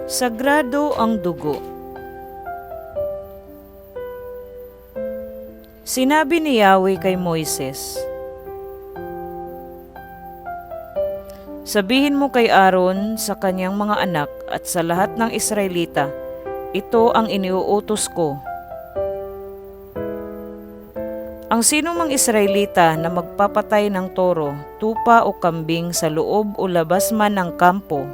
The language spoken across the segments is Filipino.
Sagrado ang dugo. Sinabi ni Yahweh kay Moises, "Sabihin mo kay Aaron sa kanyang mga anak at sa lahat ng Israelita, ito ang iniuutos ko. Ang sinumang Israelita na magpapatay ng toro, tupa o kambing sa loob o labas man ng kampo,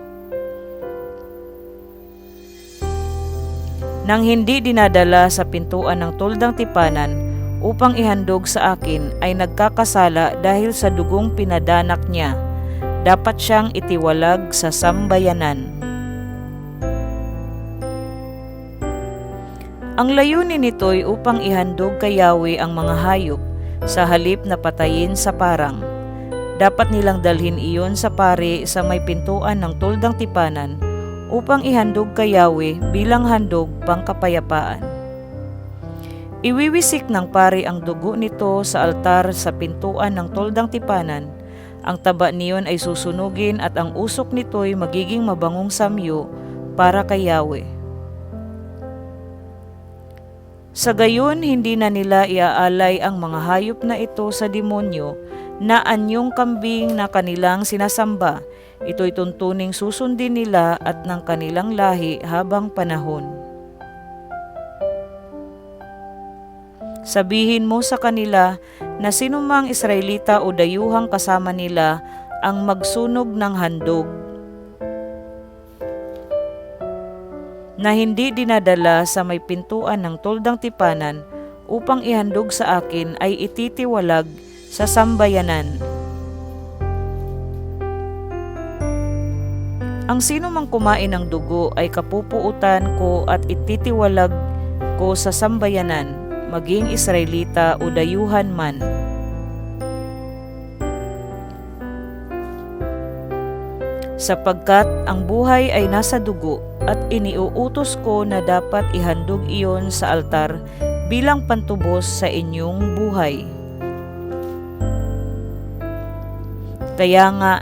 nang hindi dinadala sa pintuan ng tuldang tipanan upang ihandog sa akin ay nagkakasala dahil sa dugong pinadanak niya. Dapat siyang itiwalag sa sambayanan." Ang layunin nito'y upang ihandog kay Yahweh ang mga hayop sa halip na patayin sa parang. Dapat nilang dalhin iyon sa pari sa may pintuan ng tuldang tipanan upang ihandog kay Yahweh bilang handog pangkapayapaan. Iwiwisik ng pari ang dugo nito sa altar sa pintuan ng tuldang tipanan. Ang taba niyon ay susunugin at ang usok nito'y magiging mabangong samyo para kay Yahweh. Sa gayon, hindi na nila iaalay ang mga hayop na ito sa demonyo na anyong kambing na kanilang sinasamba. Ito'y tuntuning susundin nila at ng kanilang lahi habang panahon. Sabihin mo sa kanila na sinumang Israelita o dayuhang kasama nila ang magsunog ng handog na hindi dinadala sa may pintuan ng tuldang tipanan upang ihandog sa akin ay ititiwalag sa sambayanan. Ang sino mang kumain ng dugo ay kapupuutan ko at ititiwalag ko sa sambayanan, maging Israelita o dayuhan man. Sapagkat ang buhay ay nasa dugo at iniuutos ko na dapat ihandog iyon sa altar bilang pantubos sa inyong buhay. Kaya nga,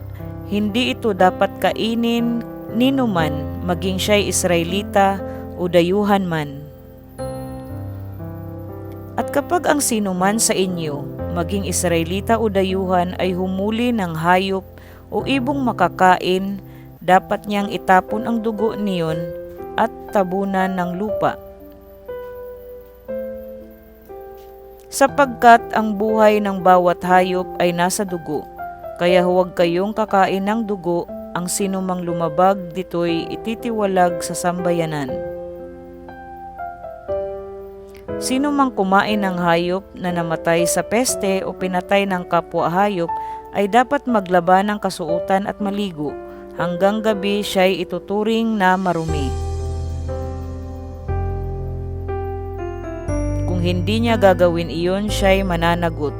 hindi ito dapat kainin ninuman, maging siya'y Israelita o dayuhan man. At kapag ang sinuman sa inyo, maging Israelita o dayuhan ay humuli ng hayop o ibong makakain, dapat niyang itapon ang dugo niyon at tabunan ng lupa. Sapagkat ang buhay ng bawat hayop ay nasa dugo, kaya huwag kayong kakain ng dugo. Ang sinumang lumabag dito'y ititiwalag sa sambayanan. Sino mang kumain ng hayop na namatay sa peste o pinatay ng kapwa hayop ay dapat maglaban ng kasuotan at maligo. Hanggang gabi siya'y ituturing na marumi. Kung hindi niya gagawin iyon, siya'y mananagot.